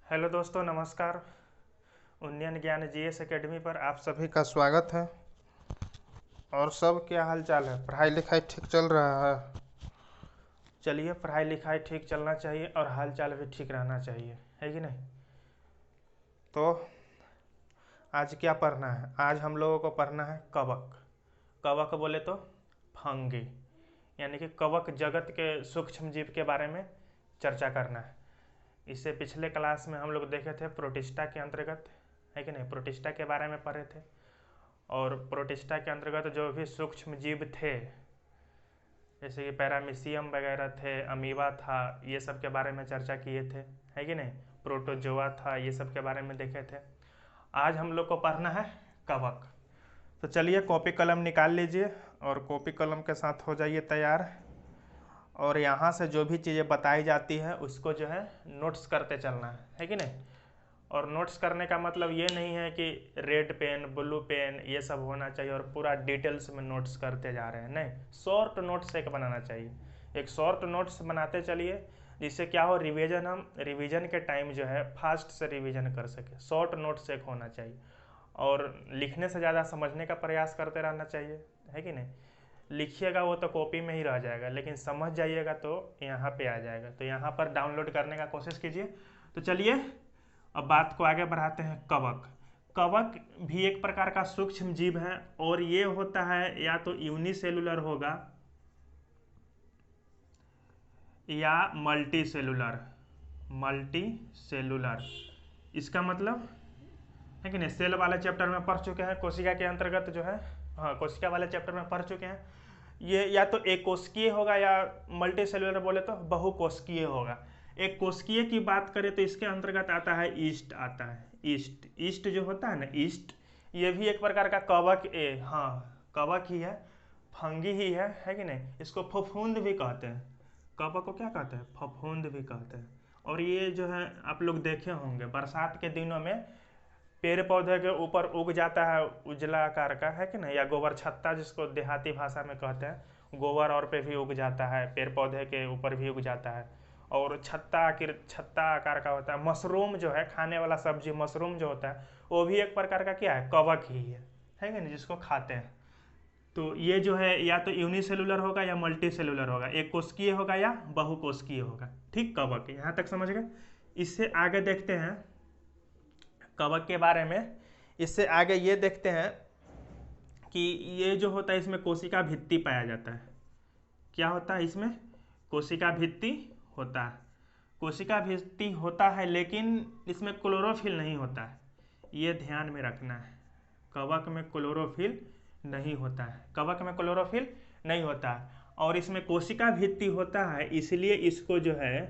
Hello दोस्तों, नमस्कार। उन्नयन ज्ञान जीएस एकेडमी पर आप सभी का स्वागत है। और सब क्या हाल चाल है? पढ़ाई लिखाई ठीक चल रहा है? चलिए, पढ़ाई लिखाई ठीक चलना चाहिए और हाल चाल भी ठीक रहना चाहिए, है कि नहीं? तो आज क्या पढ़ना है? आज हम लोगों को पढ़ना है कवक। कवक बोले तो फंगी, यानी कि कवक जगत के सूक्ष्म जीव के बारे में चर्चा करना है। इससे पिछले क्लास में हम लोग देखे थे प्रोटिस्टा के अंतर्गत, है कि नहीं? प्रोटिस्टा के बारे में पढ़े थे। और प्रोटिस्टा के अंतर्गत जो भी सूक्ष्म जीव थे, जैसे कि पैरामीशियम वगैरह थे, अमीबा था, ये सब के बारे में चर्चा किए थे, है कि नहीं? प्रोटोजोआ था, ये सब के बारे में देखे थे। आज हम लोग को पढ़ना है कवक। तो चलिए, कॉपी कलम निकाल लीजिए और कॉपी कलम के साथ हो जाइए तैयार। और यहाँ से जो भी चीज़ें बताई जाती है उसको जो है नोट्स करते चलना है कि नहीं? और नोट्स करने का मतलब ये नहीं है कि रेड पेन, ब्लू पेन ये सब होना चाहिए और पूरा डिटेल्स में नोट्स करते जा रहे हैं, नहीं। शॉर्ट नोट्स एक बनाना चाहिए। एक शॉर्ट नोट्स बनाते चलिए, जिससे क्या हो, हम रिवीजन के टाइम जो है फास्ट से रिवीजन कर सके। शॉर्ट नोट्स एक होना चाहिए और लिखने से ज़्यादा समझने का प्रयास करते रहना चाहिए, है कि नहीं? लिखिएगा वो तो कॉपी में ही रह जाएगा, लेकिन समझ जाइएगा तो यहाँ पे आ जाएगा। तो यहाँ पर डाउनलोड करने का कोशिश कीजिए। तो चलिए, अब बात को आगे बढ़ाते हैं। कवक। कवक भी एक प्रकार का सूक्ष्म जीव है और ये होता है या तो यूनिसेलुलर होगा या मल्टी सेलुलर। मल्टी सेलुलर इसका मतलब है कि नहीं? सेल वाले चैप्टर में पढ़ चुके हैं, कोशिका के अंतर्गत जो है, हाँ, कोशिका वाले चैप्टर में पढ़ चुके हैं। ये या तो एक कोशिकीय होगा या मल्टी सेलुलर बोले तो बहुकोशिकीय होगा। एक कोशिकीय की बात करें तो इसके अंतर्गत आता है ईस्ट, आता है ईस्ट। ईस्ट जो होता है ना, ईस्ट, ये भी एक प्रकार का कवक, हाँ, कवक ही है, फंगी ही है कि नहीं? इसको फफूंद भी कहते हैं। कवक को क्या कहते हैं? फफूंद भी कहते हैं। और ये जो है आप लोग देखे होंगे बरसात के दिनों में पेड़ पौधे के ऊपर उग जाता है उजला आकार का, है कि नहीं? या गोबर छत्ता जिसको देहाती भाषा में कहते हैं, गोबर और पे भी उग जाता है, पेड़ पौधे के ऊपर भी उग जाता है। और छत्ता आकार का होता है। मशरूम जो है, खाने वाला सब्जी मशरूम जो होता है, वो भी एक प्रकार का क्या है? कवक ही है कि नहीं? जिसको खाते हैं। तो ये जो है या तो यूनिसेलुलर होगा या मल्टी सेलुलर होगा, एक कोशिकीय होगा या बहुकोशिकीय होगा। ठीक, कवक यहाँ तक समझ गए। इससे आगे देखते हैं कवक के बारे में। इससे आगे ये देखते हैं कि ये जो होता है इसमें कोशिका भित्ति पाया जाता है। क्या होता है इसमें? कोशिका भित्ति होता है। कोशिका भित्ति होता है, लेकिन इसमें क्लोरोफिल नहीं होता है, ये ध्यान में रखना है। कवक में क्लोरोफिल नहीं होता है, कवक में क्लोरोफिल नहीं होता है। और इसमें कोशिका भित्ति होता है, इसलिए इसको जो है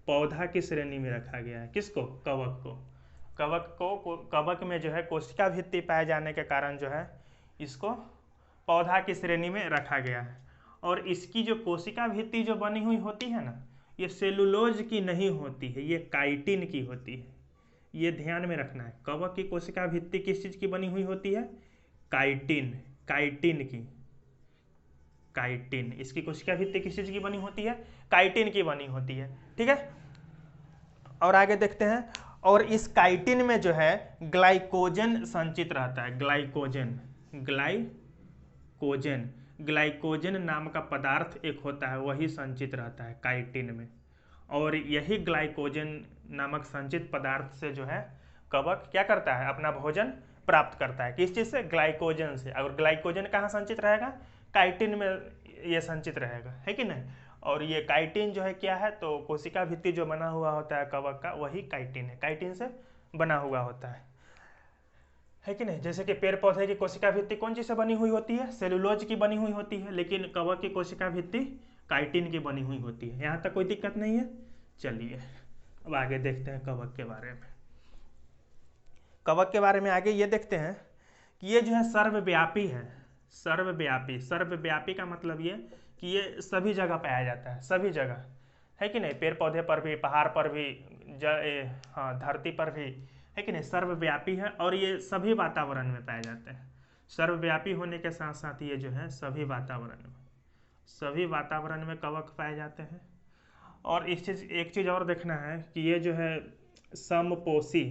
पौधा की श्रेणी में रखा गया है। किसको? कवक को। कवक में जो है कोशिका भित्ति पाए जाने के कारण जो है इसको पौधा की श्रेणी में रखा गया है। और इसकी जो कोशिका भित्ति जो बनी हुई होती है ना, ये सेलुलोज की नहीं होती है, ये काइटिन की होती है। ये ध्यान में रखना है। कवक की कोशिका भित्ति किस चीज की बनी हुई होती है? काइटिन। काइटिन की, काइटिन। इसकी कोशिका भित्ति किस चीज की बनी होती है? काइटिन की बनी होती है। ठीक है, और आगे देखते हैं। और इस काइटिन में जो है ग्लाइकोजन संचित रहता है। ग्लाइकोजन, ग्लाइकोजन, ग्लाइकोजन नाम का पदार्थ एक होता है, वही संचित रहता है काइटिन में। और यही ग्लाइकोजन नामक संचित पदार्थ से जो है कवक क्या करता है? अपना भोजन प्राप्त करता है। किस चीज से? ग्लाइकोजन से। और ग्लाइकोजन कहाँ संचित रहेगा? काइटिन में ये संचित रहेगा, है कि नहीं? और ये काइटिन जो है क्या है? तो कोशिका भित्ति जो बना हुआ होता है कवक का, वही काइटिन है, काइटिन से बना हुआ होता है कि नहीं? जैसे कि पेड़ पौधे की कोशिका भित्ति कौन चीज से बनी हुई होती है? सेलुलोज की बनी हुई होती है, लेकिन कवक की कोशिका भित्ति काइटिन की बनी हुई होती है। यहाँ तक कोई दिक्कत नहीं है। चलिए, अब आगे देखते हैं कवक के बारे में। कवक के बारे में आगे ये देखते हैं कि ये जो है सर्वव्यापी है। सर्वव्यापी, सर्वव्यापी का मतलब ये कि ये सभी जगह पाया जाता है, सभी जगह, है कि नहीं? पेड़ पौधे पर भी, पहाड़ पर भी, हाँ, धरती पर भी, है कि नहीं? सर्वव्यापी है और ये सभी वातावरण में पाए जाते हैं। सर्वव्यापी होने के साथ साथ ये जो है सभी वातावरण में, सभी वातावरण में कवक पाए जाते हैं। और एक चीज़ और देखना है कि ये जो है समपोषी,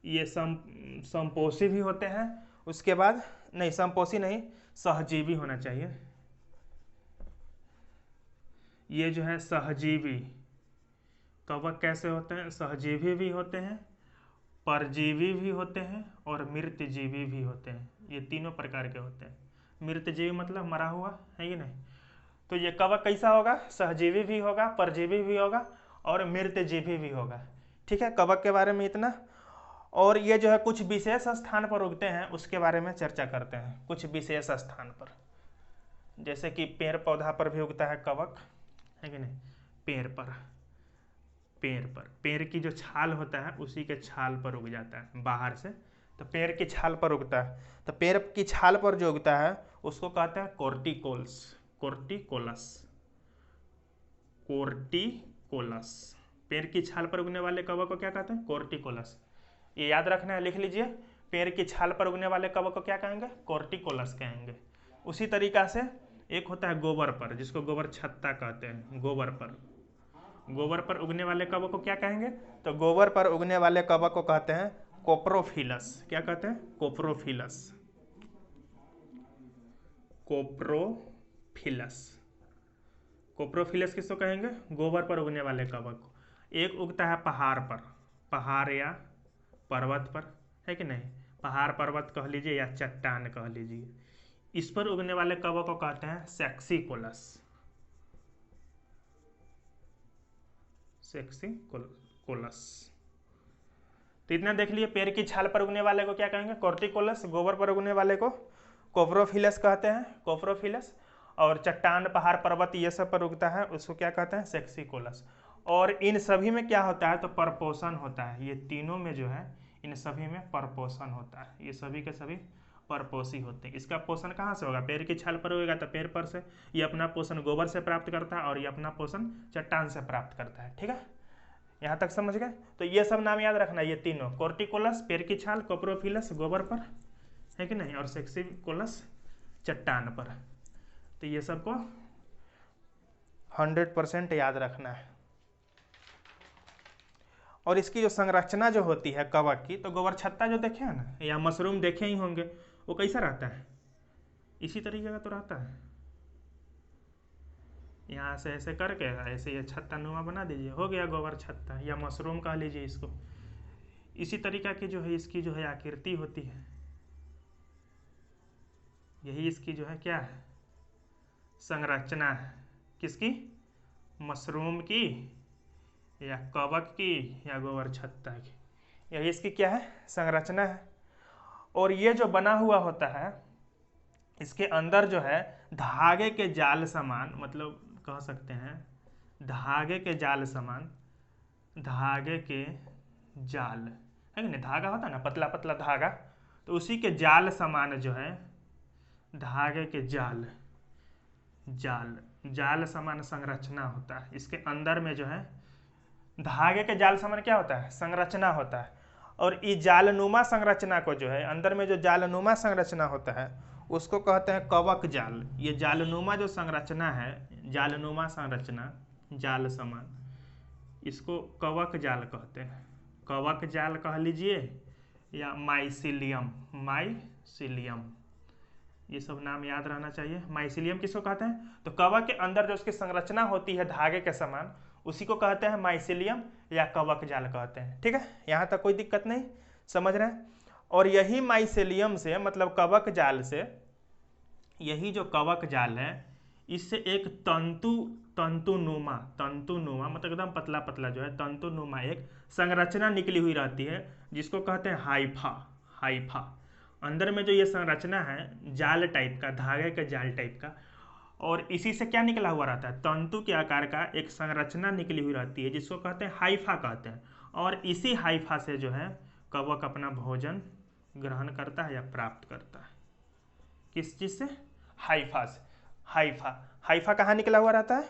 ये समपोषी भी होते हैं। उसके बाद नहीं, समपोषी नहीं, सहजीवी होना चाहिए। ये जो है सहजीवी कवक कैसे होते हैं? सहजीवी भी होते हैं, परजीवी भी होते हैं और मृतजीवी भी होते हैं। ये तीनों प्रकार के होते हैं। मृतजीवी मतलब मरा हुआ, है कि नहीं? तो ये कवक कैसा होगा? सहजीवी भी होगा, परजीवी भी होगा और मृतजीवी भी होगा। ठीक है, कवक के बारे में इतना। और ये जो है कुछ विशेष स्थान पर उगते हैं, उसके बारे में चर्चा करते हैं। कुछ विशेष स्थान पर, जैसे कि पेड़ पौधा पर भी उगता है कवक, है कि नहीं? पेड़ की जो छाल होता है उसी के छाल पर उग जाता है बाहर से, तो पेड़ की छाल पर उगता है। तो पेड़ की छाल पर जो उगता है उसको कहते हैं कोर्टिकोलस। पेड़ की छाल पर उगने वाले कवक को क्या कहते हैं? कोर्टिकोलस। ये याद रखना है, लिख लीजिए। पेड़ की छाल पर उगने वाले कवक को क्या कहेंगे? कोर्टिकोलस कहेंगे। उसी तरीका से एक होता है गोबर पर, जिसको गोबर छत्ता कहते हैं। गोबर पर उगने वाले कवक को क्या कहेंगे? तो गोबर पर उगने वाले कवक को कहते हैं कोप्रोफिलस। क्या कहते हैं? कोप्रोफिलस किसको कहेंगे? गोबर पर उगने वाले कवक को। एक उगता है पहाड़ या पर्वत पर, है कि नहीं? पहाड़ पर्वत कह लीजिए या चट्टान कह लीजिए। इस पर उगने वाले कवक को कहते हैं सेक्सिकोलस। तो इतना देख लिए। पेड़ की छाल पर उगने वाले को क्या कहेंगे? कोर्टिकोलस। गोबर पर उगने वाले को कोप्रोफिलस कहते हैं, और चट्टान पहाड़ पर्वत ये सब पर उगता है उसको क्या कहते हैं? सेक्सिकोलस। और इन सभी में क्या होता है? तो परपोषण होता है। ये तीनों में जो है इन सभी में परपोषण होता है। ये सभी के सभी परपोषी होते हैं। इसका पोषण कहाँ से होगा? पेड़ की छाल पर होगा तो पेड़ पर से। ये अपना पोषण गोबर से प्राप्त करता है और ये अपना पोषण चट्टान से प्राप्त करता है। ठीक है, यहाँ तक समझ गए? तो ये सब नाम याद रखना, ये तीनों। कोर्टिकोलस पेड़ की छाल, कोप्रोफिलस गोबर पर, है कि नहीं, और सेक्सिकोलस चट्टान पर। तो ये सबको 100% याद रखना है। और इसकी जो संरचना जो होती है कवक की, तो गोबर छत्ता जो देखे हैं ना, या मशरूम देखे ही होंगे, वो कैसा रहता है? इसी तरीके का तो रहता है। यहाँ से ऐसे करके ऐसे ये छत्ता नुमा बना दीजिए, हो गया गोबर छत्ता, या मशरूम कह लीजिए इसको। इसी तरीका की जो है इसकी जो है आकृति होती है। यही इसकी जो है क्या है? संरचना है। किसकी? मशरूम की या कवक की या गोबर छत्ता की। यही इसकी क्या है? संरचना है। और ये जो बना हुआ होता है, इसके अंदर जो है धागे के जाल समान, मतलब कह सकते हैं धागे के जाल समान, धागे के जाल, है कि नहीं? धागा होता है ना, पतला पतला धागा, तो उसी के जाल समान जो है धागे के जाल समान संरचना होता है। इसके अंदर में जो है धागे के जाल समान क्या होता है? संरचना होता है। और इस जालनुमा संरचना को जो है, अंदर में जो जालनुमा संरचना होता है उसको कहते हैं कवक जाल। ये जालनुमा जो संरचना है, जालनुमा संरचना, जाल समान, इसको कवक जाल कहते हैं। कवक जाल कह लीजिए या माइसिलियम, ये सब नाम याद रहना चाहिए। माइसिलियम किसको कहते हैं? तो कवक के अंदर जो उसकी संरचना होती है धागे के समान, उसी को कहते हैं माइसिलियम या कवक जाल कहते हैं। ठीक है, यहाँ तक कोई दिक्कत नहीं, समझ रहे हैं? और यही माइसिलियम से, मतलब कवक जाल से, यही जो कवक जाल है इससे एक तंतुनुमा मतलब एकदम पतला पतला जो है तंतुनुमा एक संरचना निकली हुई रहती है, जिसको कहते हैं हाइफा। अंदर में जो ये संरचना है जाल टाइप का, धागे के जाल टाइप का, और इसी से क्या निकला हुआ रहता है? तंतु के आकार का एक संरचना निकली हुई रहती है, जिसको कहते हैं हाइफा कहते हैं। और इसी हाइफा से जो है कवक अपना भोजन ग्रहण करता है या प्राप्त करता है। किस चीज से? हाइफा से। हाइफा कहाँ निकला हुआ रहता है?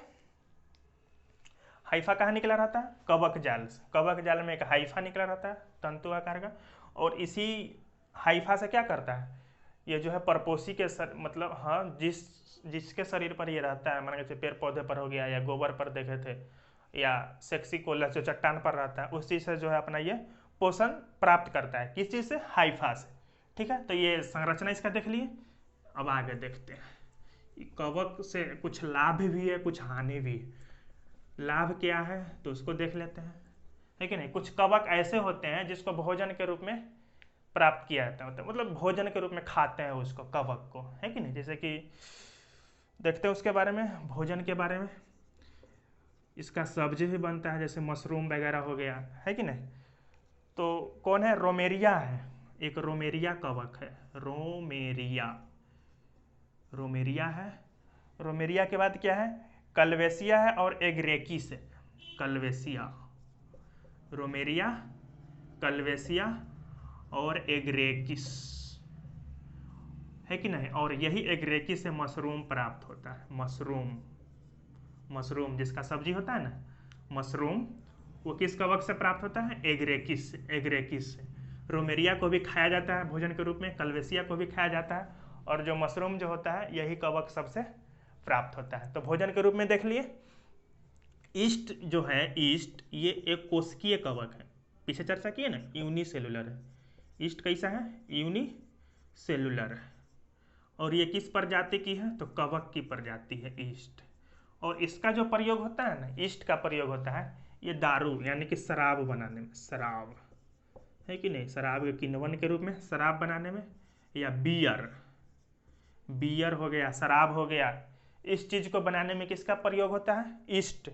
हाइफा कहाँ निकला रहता है? कवक जाल से। कवक जाल में एक हाइफा निकला रहता है तंतु आकार का, और इसी हाइफा से क्या करता है? ये जो है परपोषी के मतलब हाँ, जिसके शरीर पर ये रहता है, मान के पेड़ पौधे पर हो गया या गोबर पर देखे थे, या सेक्सी कोलस जो चट्टान पर रहता है उस चीज़ से जो है अपना ये पोषण प्राप्त करता है। किस चीज़ से? हाइफा से। ठीक है, तो ये संरचना इसका देख लिए। अब आगे देखते हैं कवक से कुछ लाभ भी है कुछ हानि भी है। लाभ क्या है तो उसको देख लेते हैं, है कि नहीं। कुछ कवक ऐसे होते हैं जिसको भोजन के रूप में प्राप्त किया जाता है, मतलब भोजन के रूप में खाते हैं उसको, कवक को, है कि नहीं। जैसे कि देखते हैं उसके बारे में, भोजन के बारे में। इसका सब्जी भी बनता है, जैसे मशरूम वगैरह हो गया, है कि नहीं। तो कौन है? रोमेरिया है, एक रोमेरिया कवक है, रोमेरिया, रोमेरिया है। रोमेरिया के बाद क्या है? कल्वेसिया है और एग्रेकिस है। कल्वेसिया, रोमेरिया, कल्वेसिया और एग्रेकिस, है कि नहीं। और यही एग्रेकिस से मशरूम प्राप्त होता है। मशरूम, मशरूम जिसका सब्जी होता है ना, मशरूम, वो किस कवक से प्राप्त होता है? एग्रेकिस से। एग्रेकिस से। रोमेरिया को भी खाया जाता है भोजन के रूप में, कल्वेसिया को भी खाया जाता है, और जो मशरूम जो होता है यही कवक सबसे प्राप्त होता है। तो भोजन के रूप में देख लिए। ईस्ट जो है, ईस्ट ये एक कोशिकीय कवक है, पीछे चर्चा किए ना, यूनिसेलुलर है। ईस्ट कैसा है? यूनिसेलुलर है। और ये किस प्रजाति की है? तो कवक की प्रजाति है ईस्ट। और इसका जो प्रयोग होता है ना, ईस्ट का प्रयोग होता है ये दारू यानी कि शराब बनाने में, शराब, है कि नहीं, शराब के किण्वन के रूप में शराब बनाने में, या बियर, बियर हो गया, शराब हो गया, इस चीज को बनाने में किसका प्रयोग होता है? ईस्ट,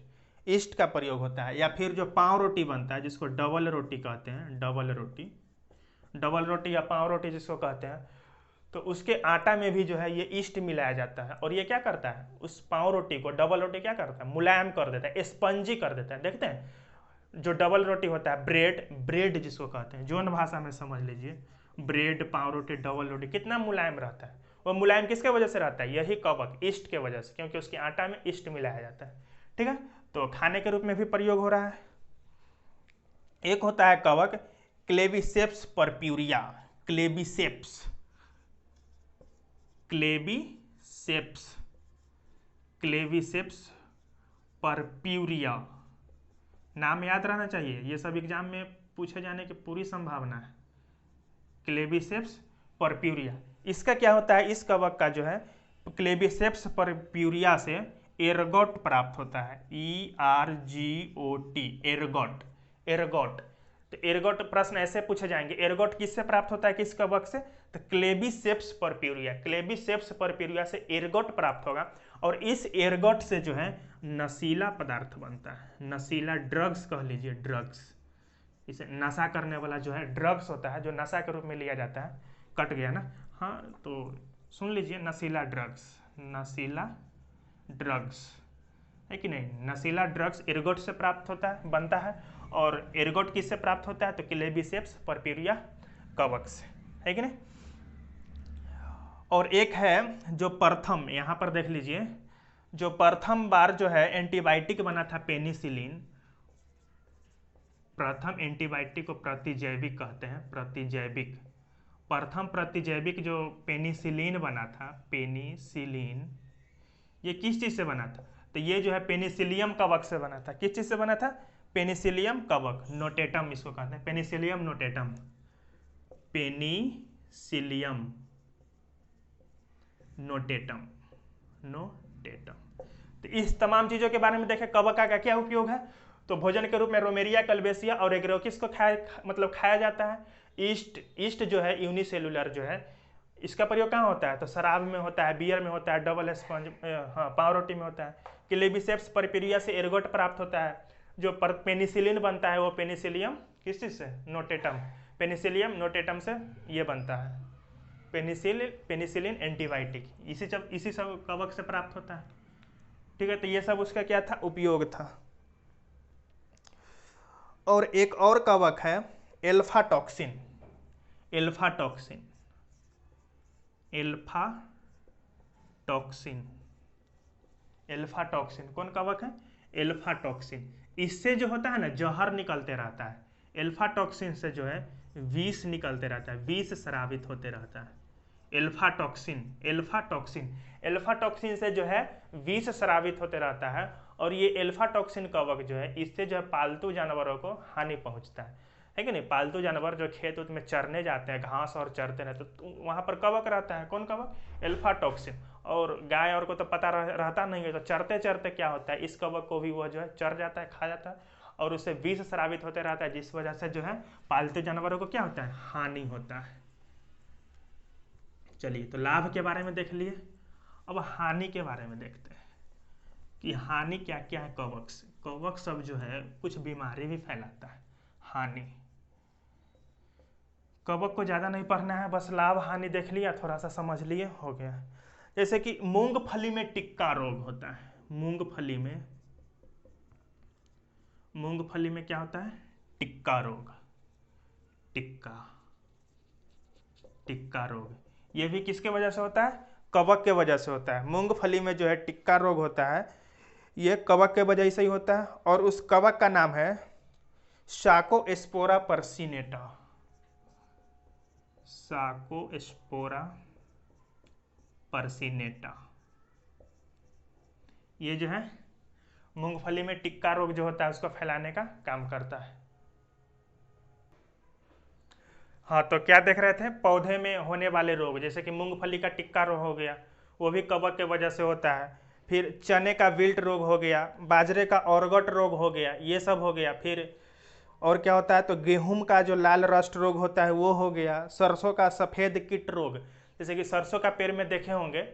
ईस्ट का प्रयोग होता है। या फिर जो पाव रोटी बनता है जिसको डबल रोटी कहते हैं, डबल रोटी, डबल रोटी या पाव रोटी जिसको कहते हैं, तो उसके आटा में भी जो है ये ईस्ट मिलाया जाता है। और ये क्या करता है? उस पाव रोटी को, डबल रोटी क्या करता है? मुलायम कर देता है, स्पंजी कर देता है। देखते हैं जो डबल रोटी होता है, ब्रेड, ब्रेड जिसको कहते हैं, जोन भाषा में समझ लीजिए, ब्रेड, पाव रोटी, डबल रोटी कितना मुलायम रहता है। वो मुलायम किसके वजह से रहता है? यही कवक, ईस्ट के वजह से, क्योंकि उसके आटा में ईस्ट मिलाया जाता है। ठीक है, तो खाने के रूप में भी प्रयोग हो रहा है। एक होता है कवक क्लेबिसेप्स परप्यूरिया, क्लेबिसेप्स, क्लेबिसेप्स, क्लेबिसेप्स परप्यूरिया, नाम याद रहना चाहिए, ये सब एग्जाम में पूछे जाने की पूरी संभावना है। क्लेबिसेप्स परप्यूरिया, इसका क्या होता है? इस कवक का जो है क्लेबिसेप्स परप्यूरिया से एर्गोट प्राप्त होता है, ERGOT, एर्गोट, एर्गोट। तो एर्गोट प्रश्न ऐसे पूछे जाएंगे, एर्गोट किससे प्राप्त होता है, किस कवक से? तो क्लेबिसेप्स परप्यूरिया, क्लेबिसेप्स परप्यूरिया से एर्गोट प्राप्त होगा। और इस एर्गोट से जो है नशीला पदार्थ बनता है, नशीला ड्रग्स कह लीजिए, ड्रग्स, इसे नशा करने वाला जो है ड्रग्स होता है, जो नशा के रूप में लिया जाता है। कट गया ना, हाँ, तो सुन लीजिए, नशीला ड्रग्स, नशीला ड्रग्स, है कि नहीं। नशीला ड्रग्स एर्गोट से प्राप्त होता है, बनता है। और एर्गोट किससे प्राप्त होता है? तो क्लेबिसेप्स परप्यूरिया कवक से, है कि नहीं। और एक है जो प्रथम, यहां पर देख लीजिए, जो प्रथम बार जो है एंटीबायोटिक बना था, पेनिसिलिन, प्रथम एंटीबायोटिक को प्रतिजैविक कहते हैं, प्रतिजैविक। प्रथम प्रतिजैविक जो पेनिसिलिन बना था, पेनिसिलिन, ये किस चीज से बना था? तो ये जो है पेनिसिलियम कवक से बना था। किस चीज से बना था? पेनिसिलियम कवक, नोटेटम इसको कहते हैं, Penicillium notatum, Penicillium notatum, notatum. तो इस तमाम चीजों के बारे में देखें, कवक का क्या उपयोग है। तो भोजन के रूप में रोमेरिया, कल्वेसिया और एग्रेकिस को खाया जाता है। ईस्ट, ईस्ट जो है यूनिसेलुलर जो है, इसका प्रयोग कहाँ होता है? तो शराब में होता है, बियर में होता है, डबल स्पंज, हाँ, पाव रोटी में होता है। क्लेबिसेप्स परप्यूरिया से एर्गोट प्राप्त होता है। जो पेनिसिलिन बनता है वो पेनिसिलियम किस चीज से? नोटेटम, पेनिसिलियम नोटेटम से ये बनता है पेनिसिलिन एंटीबायोटिक, इसी सब कवक से प्राप्त होता है। ठीक है, तो ये सब उसका क्या था? उपयोग था। और एक और कवक है alpha toxin, alpha toxin, alpha toxin, alpha toxin कौन कवक है? Alpha toxin. इससे जो होता है ना, जहर निकलते रहता है। एल्फा टॉक्सिन से जो है विष निकलते रहता है, विष स्रावित होते रहता है। Alpha toxin, alpha toxin, alpha toxin से जो है विष स्रावित होते रहता है। और ये एल्फा टॉक्सिन कवक जो है इससे जो है पालतू जानवरों को हानि पहुंचता है कि नहीं। पालतू जानवर जो खेत उत में चरने जाते हैं, घास और चरते रहते तो वहाँ पर कवक रहता है। कौन कवक? Alpha toxin. और गाय और को तो पता रहता नहीं है, तो चरते चरते क्या होता है, इस कवक को भी वह जो है चर जाता है, खा जाता है और उससे विष स्रावित होते रहता है, जिस वजह से जो है पालतू जानवरों को क्या होता है, हानि होता है। चलिए, तो लाभ के बारे में देख लिए, अब हानि के बारे में देखते हैं कि हानि क्या क्या है कवक से। कवक सब जो है कुछ बीमारी भी फैलाता है। हानि, कवक को ज़्यादा नहीं पढ़ना है, बस लाभ हानि देख लिया, थोड़ा सा समझ लिए, हो गया। जैसे कि मूंगफली में टिक्का रोग होता है। मूंगफली में क्या होता है, टिक्का रोग। टिक्का रोग ये भी किसके वजह से होता है, कवक के वजह से होता है। मूंगफली में जो है टिक्का रोग होता है, ये कवक के वजह से ही होता है, और उस कवक का नाम है साकोस्पोरा पर्सिनेटा। साकोस्पोरा पर्सिनेटा, ये जो है मूंगफली में टिक्का रोग जो होता है उसको फैलाने का काम करता है। हाँ, तो क्या देख रहे थे, पौधे में होने वाले रोग, जैसे कि मूंगफली का टिक्का रोग हो गया, वो भी कवक के वजह से होता है। फिर चने का विल्ट रोग हो गया, बाजरे का ऑर्गट रोग हो गया, ये सब हो गया। फिर और क्या होता है, तो गेहूं का जो लाल रस्ट रोग होता है वो हो गया। सरसों का सफ़ेद कीट रोग, जैसे कि सरसों का पेड़ में देखे होंगे,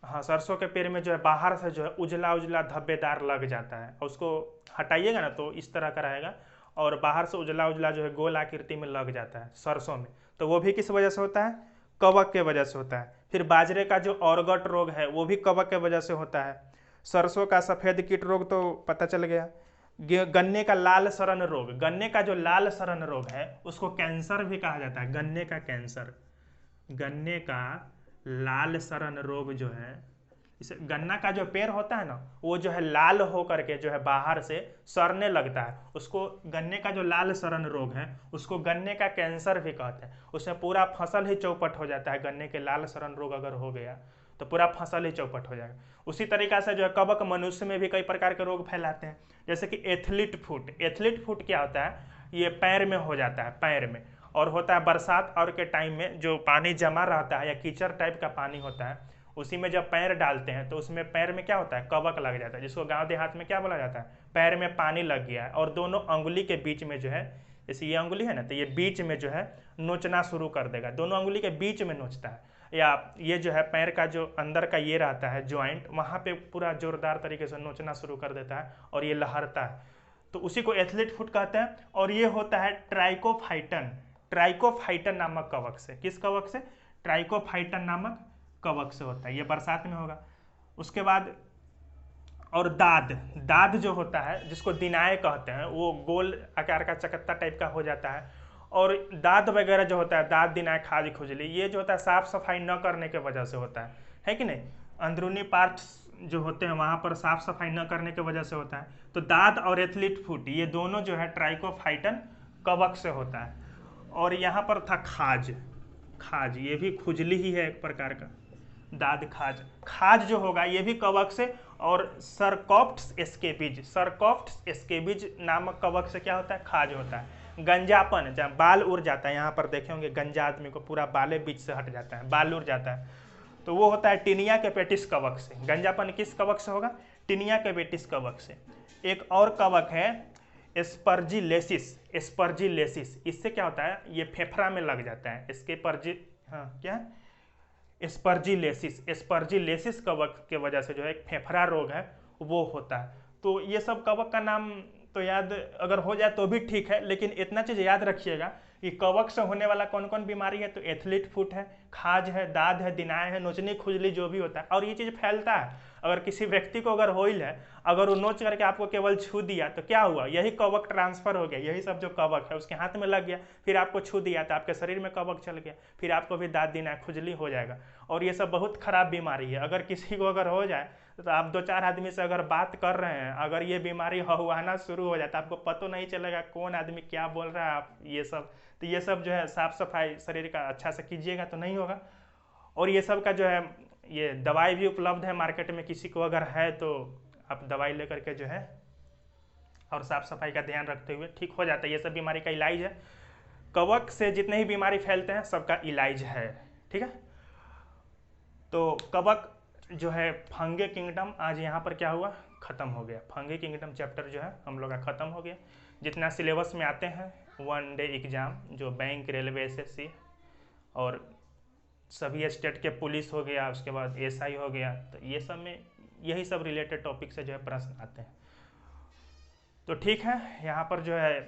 हाँ, सरसों के पेड़ में जो है बाहर से जो है उजला उजला धब्बेदार लग जाता है, उसको हटाइएगा ना तो इस तरह का रहेगा, और बाहर से उजला उजला जो है गोल आकृति में लग जाता है सरसों में, तो वो भी किस वजह से होता है, कवक के वजह से होता है। फिर बाजरे का जो ऑर्गट रोग है वो भी कवक के वजह से होता है। सरसों का सफ़ेद कीट रोग तो पता चल गया। गन्ने का लाल सड़न रोग, गन्ने का जो लाल सड़न रोग है उसको कैंसर भी कहा जाता है, गन्ने का कैंसर। गन्ने का लाल सड़न रोग जो है, इसे गन्ना का जो पेड़ होता है ना वो जो है लाल होकर के जो है बाहर से सड़ने लगता है, उसको गन्ने का जो लाल सड़न रोग है उसको गन्ने का कैंसर भी कहते हैं। उसमें पूरा फसल ही चौपट हो जाता है। गन्ने के लाल सड़न रोग अगर हो गया तो पूरा फसल ही चौपट हो जाएगा। उसी तरीका से जो है कवक मनुष्य में भी कई प्रकार के रोग फैलाते हैं, जैसे कि एथलीट फुट। एथलीट फुट क्या होता है, ये पैर में हो जाता है, पैर में, और होता है बरसात और के टाइम में जो पानी जमा रहता है या कीचड़ टाइप का पानी होता है, उसी में जब पैर डालते हैं तो उसमें पैर में क्या होता है, कवक लग जाता है, जिसको गांव देहात में क्या बोला जाता है, पैर में पानी लग गया है। और दोनों अंगुली के बीच में जो है, जैसे ये अंगुली है ना, तो ये बीच में जो है नोचना शुरू कर देगा, दोनों अंगुली के बीच में नोचता है। या ये जो है पैर का जो अंदर का ये रहता है ज्वाइंट, वहाँ पे पूरा जोरदार तरीके से नोचना शुरू कर देता है और ये लहरता है, तो उसी को एथलीट फुट कहते हैं। और ये होता है ट्राइकोफाइटन नामक कवक से। किस कवक से, ट्राइकोफाइटन नामक कवक से होता है, ये बरसात में होगा। उसके बाद और दाद जो होता है, जिसको दिनाए कहते हैं, वो गोल आकार का चकत्ता टाइप का हो जाता है। और दाद वगैरह जो होता है, दाद दिनाए खाज खुजली, ये जो होता है साफ सफाई न करने के वजह से होता है कि नहीं। अंदरूनी पार्ट्स जो होते हैं वहाँ पर साफ सफाई न करने की वजह से होता है। तो दाद और एथलीट फुट ये दोनों जो है ट्राइकोफाइटन कवक से होता है। और यहाँ पर था खाज, ये भी खुजली ही है एक प्रकार का, दाद खाज जो होगा ये भी कवक से। और सरकॉप्ट्स एस्केबिज नामक कवक से क्या होता है, खाज होता है। गंजापन, जहाँ बाल उड़ जाता है, यहाँ पर देखे होंगे गंजा आदमी को पूरा बाले बीच से हट जाता है, बाल उड़ जाता है, तो वो होता है टिनिया कैपेटिस कवक से। गंजापन किस कवक से होगा, टिनिया कैपेटिस कवक से। एक और कवक है एस्परजिलेसिस, इससे क्या होता है, ये फेफड़ा में लग जाता है, क्या एस्परजिलेसिस कवक के वजह से जो है एक फेफड़ा रोग है वो होता है। तो ये सब कवक का नाम तो याद अगर हो जाए तो भी ठीक है, लेकिन इतना चीज़ याद रखिएगा कि कवक से होने वाला कौन कौन बीमारी है, तो एथलीट फुट है, खाज है, दाद है, दिनाए है, नोचनी खुजली जो भी होता है। और ये चीज़ फैलता है, अगर किसी व्यक्ति को अगर होइल है, अगर वो नोच करके आपको केवल छू दिया तो क्या हुआ, यही कवक ट्रांसफर हो गया, यही सब जो कवक है उसके हाथ में लग गया, फिर आपको छू दिया तो आपके शरीर में कवक चल गया, फिर आपको भी दाद दिनाए खुजली हो जाएगा। और ये सब बहुत खराब बीमारी है। अगर किसी को अगर हो जाए तो आप 2-4 आदमी से अगर बात कर रहे हैं, अगर ये बीमारी हुआना शुरू हो जाता है, आपको पता नहीं चलेगा कौन आदमी क्या बोल रहा है। आप ये सब जो है साफ सफाई शरीर का अच्छा से कीजिएगा तो नहीं होगा। और ये सब का जो है ये दवाई भी उपलब्ध है मार्केट में, किसी को अगर है तो आप दवाई लेकर के जो है और साफ सफाई का ध्यान रखते हुए ठीक हो जाता है। ये सब बीमारी का इलाज है। कवक से जितने ही बीमारी फैलते हैं सबका इलाज है, ठीक है। तो कवक जो है फंगी किंगडम आज यहाँ पर क्या हुआ, खत्म हो गया। फंगी किंगडम चैप्टर जो है हम लोग का खत्म हो गया। जितना सिलेबस में आते हैं 1 डे एग्जाम, जो बैंक, रेलवे, SSC और सभी स्टेट के पुलिस हो गया, उसके बाद SI हो गया, तो ये सब में यही सब रिलेटेड टॉपिक से जो है प्रश्न आते हैं। तो ठीक है, यहाँ पर जो है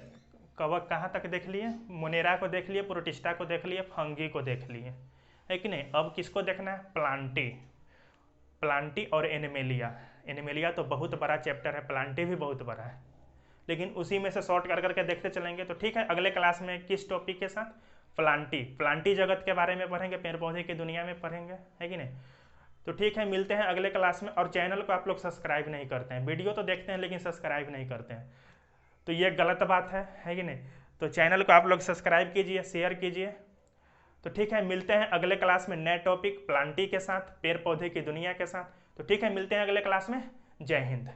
कवक कहाँ तक देख लिए, मोनेरा को देख लिए, प्रोटिस्टा को देख लिए, फंगी को देख लिए, है कि नहीं। अब किसको देखना है, प्लांटी। प्लांटी और एनिमेलिया। एनिमेलिया तो बहुत बड़ा चैप्टर है, प्लांटी भी बहुत बड़ा है, लेकिन उसी में से शॉर्ट कर करके देखते चलेंगे। तो ठीक है, अगले क्लास में किस टॉपिक के साथ, प्लांटी। प्लांटी जगत के बारे में पढ़ेंगे, पेड़ पौधे की दुनिया में पढ़ेंगे, है कि नहीं। तो ठीक है, मिलते हैं अगले क्लास में। और चैनल को आप लोग सब्सक्राइब नहीं करते हैं, वीडियो तो देखते हैं लेकिन सब्सक्राइब नहीं करते हैं, तो ये गलत बात है कि नहीं। तो चैनल को आप लोग सब्सक्राइब कीजिए, शेयर कीजिए। तो ठीक है, मिलते हैं अगले क्लास में नए टॉपिक प्लांटी के साथ, पेड़ पौधे की दुनिया के साथ। तो ठीक है, मिलते हैं अगले क्लास में। जय हिंद।